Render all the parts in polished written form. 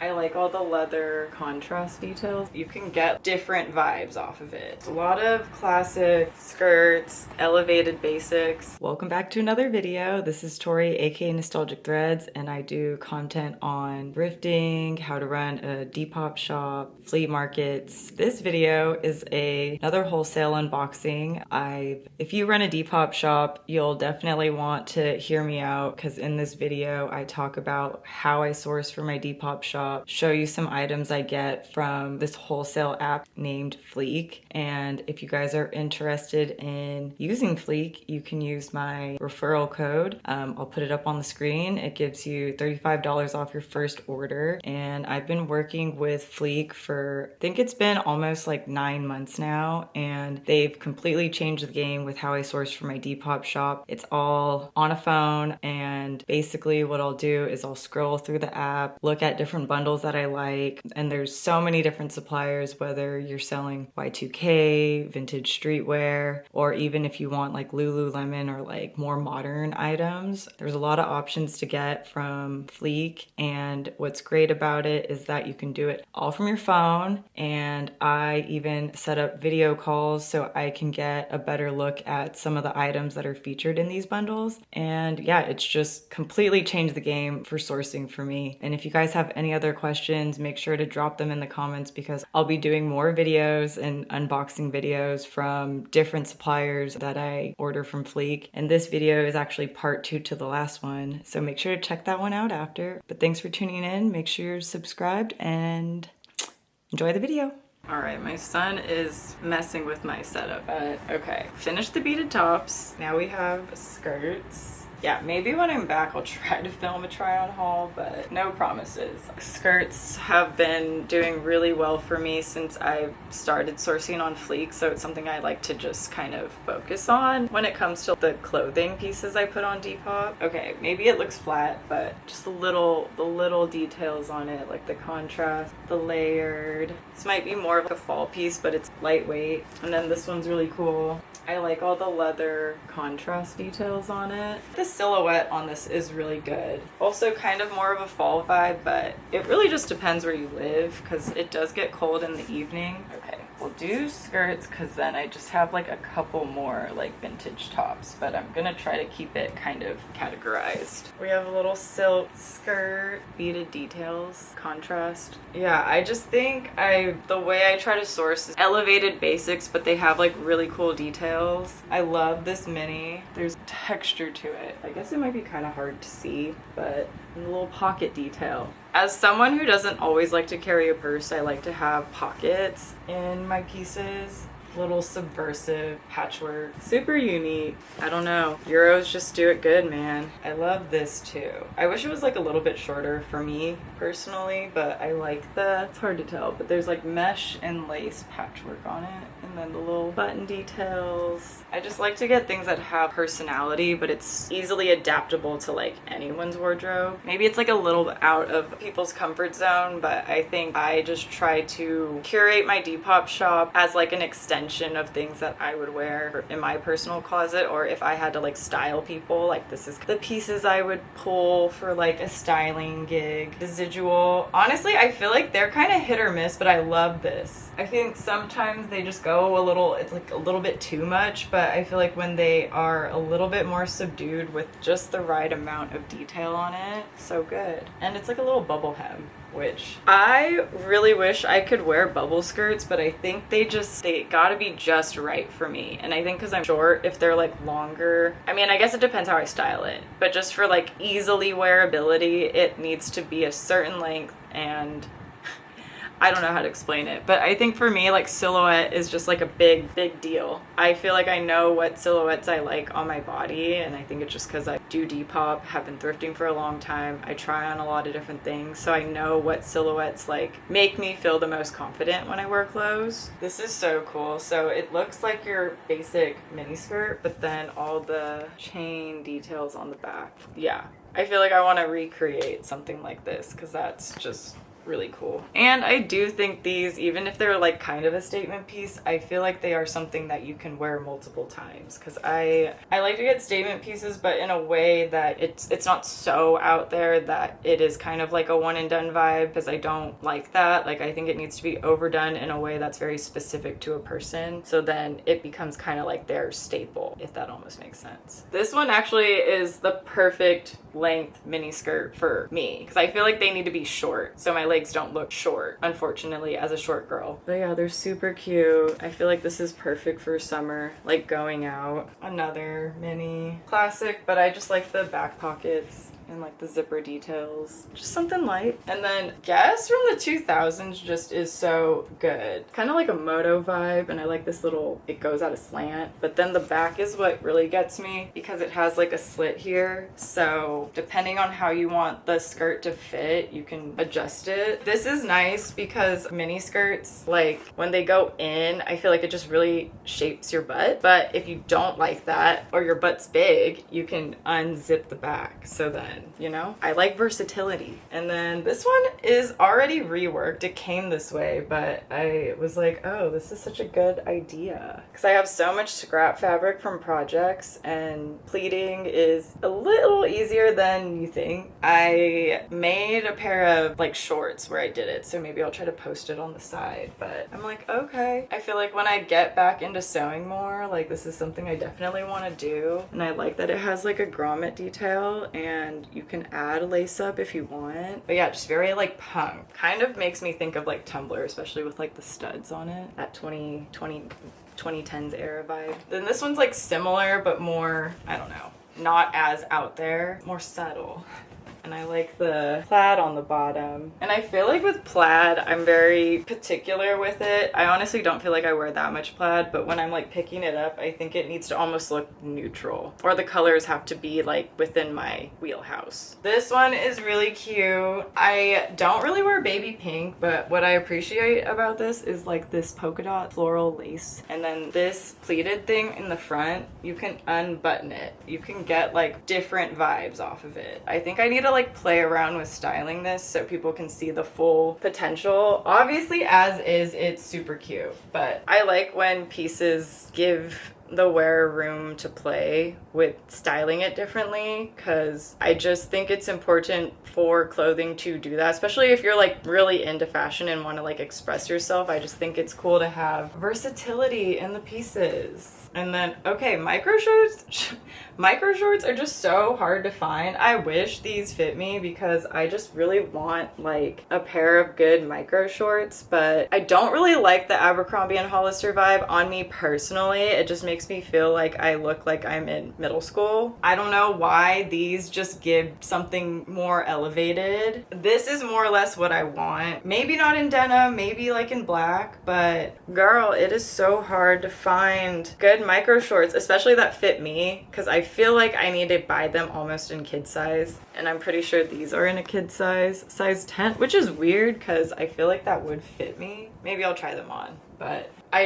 I like all the leather contrast details. You can get different vibes off of it. A lot of classic skirts, elevated basics. Welcome back to another video. This is Tori, aka Nostalgic Threads, and I do content on thrifting, how to run a Depop shop, flea markets. This video is another wholesale unboxing. If you run a Depop shop, you'll definitely want to hear me out because in this video I talk about how I source for my Depop shop, show you some items I get from this wholesale app named Fleek. And if you guys are interested in using Fleek, you can use my referral code. I'll put it up on the screen. It gives you $35 off your first order. And I've been working with Fleek for, I think it's been almost like 9 months now. And they've completely changed the game with how I source for my Depop shop. It's all on a phone, and basically what I'll do is I'll scroll through the app, look at different bundles that I like, and there's so many different suppliers, whether you're selling Y2K, vintage streetwear, or even if you want like Lululemon or like more modern items. There's a lot of options to get from Fleek, and what's great about it is that you can do it all from your phone, and I even set up video calls so I can get a better look at some of the items that are featured in these bundles. And yeah, it's just completely changed the game for sourcing for me. And if you guys have any other questions, make sure to drop them in the comments because I'll be doing more videos and unboxing videos from different suppliers that I order from Fleek. And this video is actually part 2 to the last one, so make sure to check that one out after. But thanks for tuning in. Make sure you're subscribed and enjoy the video. All right, my son is messing with my setup, but okay. Finished the beaded tops. Now we have skirts. Yeah, maybe when I'm back I'll try to film a try on haul, but no promises. Skirts have been doing really well for me since I started sourcing on Fleek, so it's something I like to just kind of focus on when it comes to the clothing pieces I put on Depop. Okay, maybe it looks flat, but just the little details on it, like the contrast, the layered. This might be more of a fall piece, but it's lightweight. And then this one's really cool. I like all the leather contrast details on it. The silhouette on this is really good. Also kind of more of a fall vibe, but it really just depends where you live because it does get cold in the evening. Okay, we'll do skirts because then I just have like a couple more like vintage tops, but I'm gonna try to keep it kind of categorized. We have a little silk skirt, beaded details, contrast. Yeah, I just think the way I try to source is elevated basics, but they have like really cool details. I love this mini. There's texture to it. I guess it might be kind of hard to see, but a little pocket detail. As someone who doesn't always like to carry a purse, I like to have pockets in my pieces. Little subversive patchwork, super unique. I don't know, Euros just do it good, man. I love this too. I wish it was like a little bit shorter for me personally, but I like it's hard to tell, but there's like mesh and lace patchwork on it, and then the little button details. I just like to get things that have personality, but it's easily adaptable to like anyone's wardrobe. Maybe it's like a little out of people's comfort zone, but I think I just try to curate my Depop shop as like an extension of things that I would wear in my personal closet, or if I had to like style people, like this is the pieces I would pull for like a styling gig. Residual, honestly I feel like they're kind of hit or miss, but I love this. I think sometimes they just go it's like a little bit too much, but I feel like when they are a little bit more subdued with just the right amount of detail on it, so good. And it's like a little bubble hem, which I really wish I could wear bubble skirts, but I think they gotta be just right for me. And I think because I'm short, if they're like longer, I mean, I guess it depends how I style it, but just for like easily wearability, it needs to be a certain length, and I don't know how to explain it, but I think for me, like silhouette is just like a big deal. I feel like I know what silhouettes I like on my body, and I think it's just because I do Depop, have been thrifting for a long time. I try on a lot of different things, so I know what silhouettes like make me feel the most confident when I wear clothes. This is so cool. So it looks like your basic mini skirt, but then all the chain details on the back. Yeah, I feel like I want to recreate something like this because that's just really cool. And I do think these, even if they're like kind of a statement piece, I feel like they are something that you can wear multiple times, because I like to get statement pieces, but in a way that it's not so out there that it is kind of like a one and done vibe, because I don't like that. Like, I think it needs to be overdone in a way that's very specific to a person, so then it becomes kind of like their staple, if that almost makes sense. This one actually is the perfect length mini skirt for me, because I feel like they need to be short so my legs don't look short, unfortunately, as a short girl. But yeah, they're super cute. I feel like this is perfect for summer, like going out. Another mini classic, but I just like the back pockets and like the zipper details, just something light. And then Guess from the 2000s just is so good, kind of like a moto vibe. And I like this little, it goes at a slant, but then the back is what really gets me, because it has like a slit here, so depending on how you want the skirt to fit, you can adjust it. This is nice because mini skirts, like when they go in, I feel like it just really shapes your butt, but if you don't like that, or your butt's big, you can unzip the back. So then, you know, I like versatility. And then this one is already reworked. It came this way, but I was like, oh, this is such a good idea, because I have so much scrap fabric from projects, and pleating is a little easier than you think. I made a pair of like shorts where I did it, so maybe I'll try to post it on the side, but I'm like, okay. I feel like when I get back into sewing more, like this is something I definitely want to do. And I like that it has like a grommet detail, and you can add lace up if you want. But yeah, just very like punk. Kind of makes me think of like Tumblr, especially with like the studs on it. That 2010s era vibe. Then this one's like similar, but more, I don't know, not as out there, more subtle. And I like the plaid on the bottom. And I feel like with plaid, I'm very particular with it. I honestly don't feel like I wear that much plaid, but when I'm like picking it up, I think it needs to almost look neutral, or the colors have to be like within my wheelhouse. This one is really cute. I don't really wear baby pink, but what I appreciate about this is like this polka dot floral lace. And then this pleated thing in the front, you can unbutton it. You can get like different vibes off of it. I think I need to like play around with styling this so people can see the full potential. Obviously, as is, it's super cute, but I like when pieces give the wearer room to play with styling it differently, because I just think it's important for clothing to do that, especially if you're like really into fashion and want to like express yourself. I just think it's cool to have versatility in the pieces. And then, okay, micro shorts are just so hard to find. I wish these fit me, because I just really want like a pair of good micro shorts, but I don't really like the Abercrombie and Hollister vibe on me personally. It just makes me feel like I look like I'm in middle school. I don't know why these just give something more elevated. This is more or less what I want. Maybe not in denim, maybe like in black, but girl, it is so hard to find good micro shorts, especially that fit me, because I feel like I need to buy them almost in kid size, and I'm pretty sure these are in a kid size 10, which is weird because I feel like that would fit me. Maybe I'll try them on, but I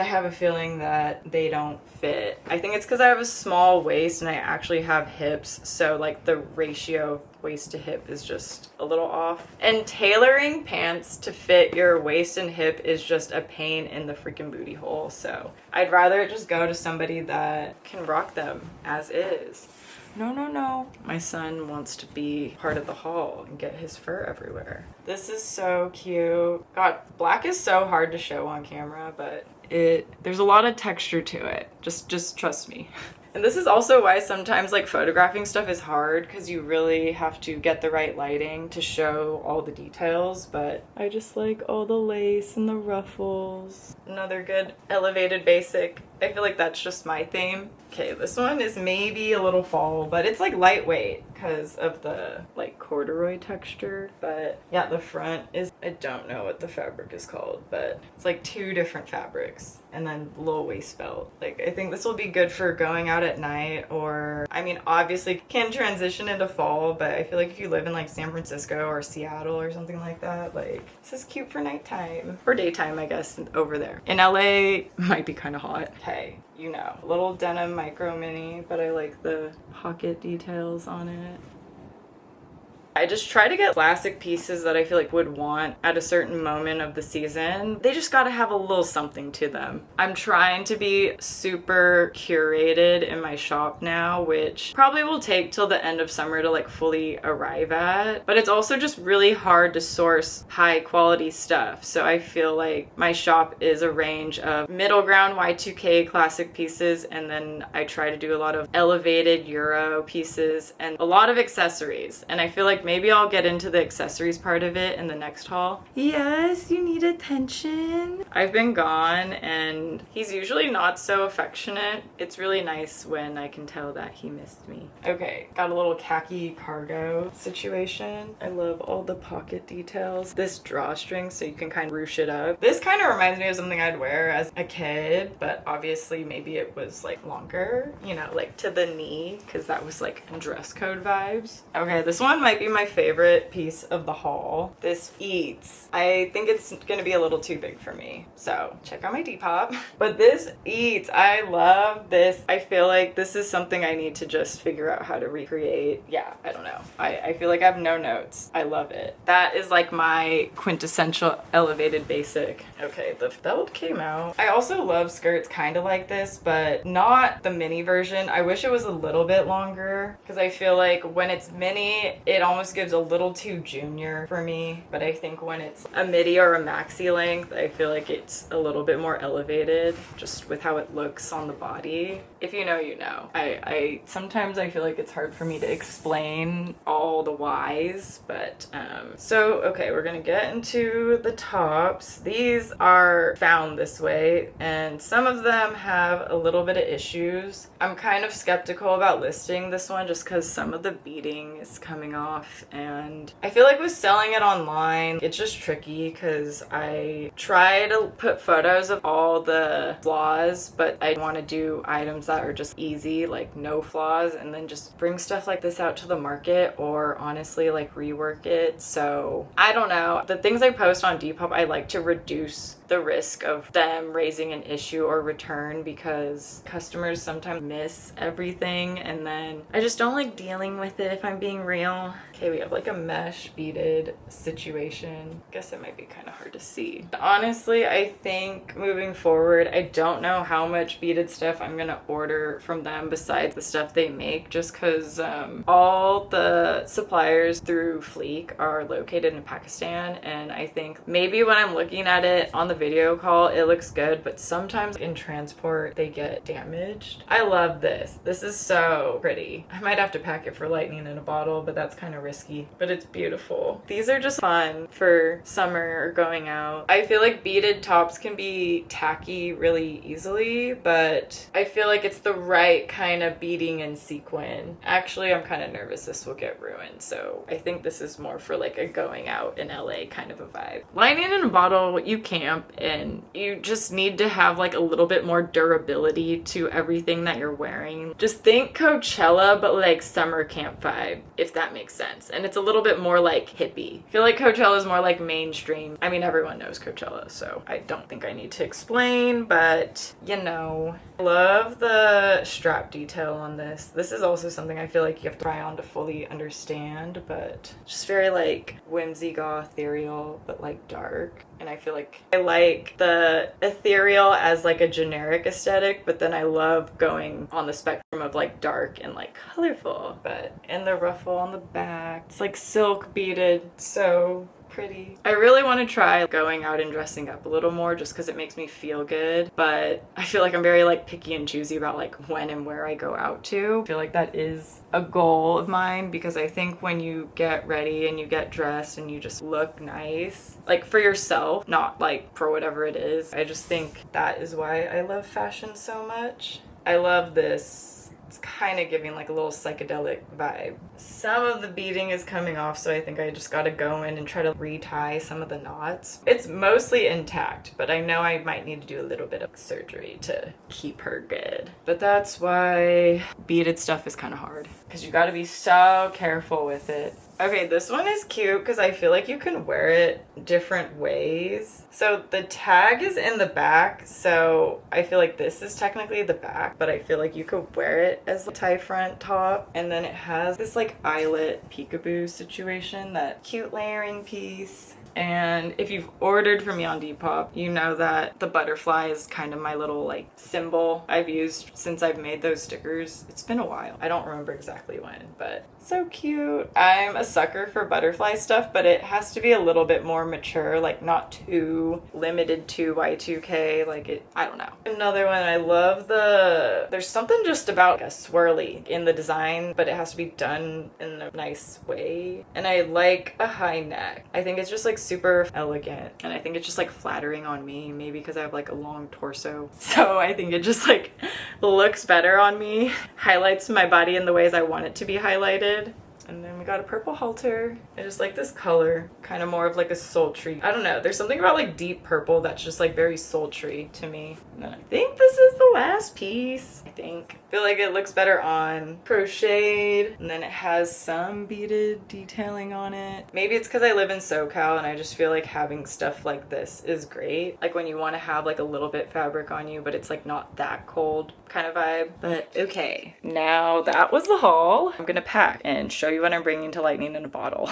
have a feeling that they don't fit. I think it's because I have a small waist and I actually have hips, so like the ratio of waist to hip is just a little off. And tailoring pants to fit your waist and hip is just a pain in the freaking booty hole, so I'd rather just go to somebody that can rock them as is. No. My son wants to be part of the haul and get his fur everywhere. This is so cute. God, black is so hard to show on camera, but there's a lot of texture to it. Just trust me. And this is also why sometimes like photographing stuff is hard, because you really have to get the right lighting to show all the details, but I just like all the lace and the ruffles. Another good elevated basic. I feel like that's just my theme. Okay, this one is maybe a little fall, but it's like lightweight because of the like corduroy texture. But yeah, the front is, I don't know what the fabric is called, but it's like two different fabrics, and then little waist belt. Like, I think this will be good for going out at night, or I mean, obviously can transition into fall, but I feel like if you live in like San Francisco or Seattle or something like that, like this is cute for nighttime or daytime, I guess, over there. In LA, might be kind of hot. Okay, you know, little denim micro mini, but I like the pocket details on it. I just try to get classic pieces that I feel like would want at a certain moment of the season. They just gotta have a little something to them. I'm trying to be super curated in my shop now, which probably will take till the end of summer to like fully arrive at. But it's also just really hard to source high quality stuff. So I feel like my shop is a range of middle ground Y2K classic pieces, and then I try to do a lot of elevated Euro pieces and a lot of accessories. And I feel like maybe I'll get into the accessories part of it in the next haul. Yes, you need attention. I've been gone and he's usually not so affectionate. It's really nice when I can tell that he missed me. Okay, got a little khaki cargo situation. I love all the pocket details. This drawstring so you can kind of ruche it up. This kind of reminds me of something I'd wear as a kid, but obviously maybe it was like longer, you know, like to the knee, because that was like dress code vibes. Okay, this one might be my favorite piece of the haul. This eats. I think it's gonna be a little too big for me, so check out my Depop. But this eats. I love this. I feel like this is something I need to just figure out how to recreate. Yeah, I don't know. I feel like I have no notes. I love it. That is like my quintessential elevated basic. Okay, the felt came out. I also love skirts kind of like this, but not the mini version. I wish it was a little bit longer, because I feel like when it's mini, it almost gives a little too junior for me. But I think when it's a midi or a maxi length, I feel like it's a little bit more elevated just with how it looks on the body. If you know, you know. I sometimes I feel like it's hard for me to explain all the whys, but so okay, we're gonna get into the tops. These are found this way, and some of them have a little bit of issues. I'm kind of skeptical about listing this one just because some of the beading is coming off, and I feel like with selling it online, it's just tricky because I try to put photos of all the flaws, but I want to do items that are just easy, like no flaws, and then just bring stuff like this out to the market, or honestly like rework it. So I don't know. The things I post on Depop, I like to reduce the risk of them raising an issue or return, because customers sometimes miss everything, and then I just don't like dealing with it, if I'm being real. Okay, we have like a mesh beaded situation. Guess it might be kind of hard to see. Honestly, I think moving forward, I don't know how much beaded stuff I'm gonna order from them besides the stuff they make, just because all the suppliers through Fleek are located in Pakistan, and I think maybe when I'm looking at it on the video call, it looks good, but sometimes in transport they get damaged. I love this. This is so pretty. I might have to pack it for lightning in a bottle, but that's kind of risky, but it's beautiful. These are just fun for summer or going out. I feel like beaded tops can be tacky really easily, but I feel like it's the right kind of beading and sequin. Actually, I'm kind of nervous this will get ruined, so I think this is more for like a going out in LA kind of a vibe. Lightning in a bottle, you camp, and you just need to have like a little bit more durability to everything that you're wearing. Just think Coachella, but like summer camp vibe, if that makes sense. And it's a little bit more like hippie. I feel like Coachella is more like mainstream. I mean, everyone knows Coachella, so I don't think I need to explain, but you know. Love the strap detail on this. This is also something I feel like you have to try on to fully understand, but just very like whimsy goth ethereal, but like dark. And I feel like I like the ethereal as like a generic aesthetic, but then I love going on the spectrum of like dark and like colorful. But and the ruffle on the back, it's like silk beaded, so pretty. I really want to try going out and dressing up a little more just because it makes me feel good, but I feel like I'm very like picky and choosy about like when and where I go out to. I feel like that is a goal of mine, because I think when you get ready and you get dressed and you just look nice, like for yourself, not like for whatever it is, I just think that is why I love fashion so much. I love this. It's kind of giving like a little psychedelic vibe. Some of the beading is coming off, so I think I just gotta go in and try to retie some of the knots. It's mostly intact, but I know I might need to do a little bit of surgery to keep her good. But that's why beaded stuff is kind of hard, because you gotta be so careful with it. Okay, this one is cute because I feel like you can wear it different ways. So the tag is in the back, so I feel like this is technically the back, but I feel like you could wear it as a tie front top. And then it has this like eyelet peekaboo situation, that cute layering piece. And if you've ordered from me on Depop, you know that the butterfly is kind of my little like symbol I've used since I've made those stickers. It's been a while. I don't remember exactly when, but so cute. I'm a sucker for butterfly stuff, but it has to be a little bit more mature, like not too limited to Y2K. Like it, I don't know. Another one, I love there's something just about a swirly in the design, but it has to be done in a nice way. And I like a high neck. I think it's just like super elegant, and I think it's just like flattering on me, maybe because I have like a long torso, so I think it just like looks better on me, highlights my body in the ways I want it to be highlighted. And then we got a purple halter. I just like this color, kind of more of like a sultry. I don't know, there's something about like deep purple that's just like very sultry to me. And then I think this is the last piece. I feel like it looks better on crocheted, and then it has some beaded detailing on it. Maybe it's because I live in SoCal and I just feel like having stuff like this is great. Like when you want to have like a little bit fabric on you, but it's like not that cold kind of vibe. But okay, now that was the haul. I'm gonna pack and show you what I'm bringing to Lightning in a bottle.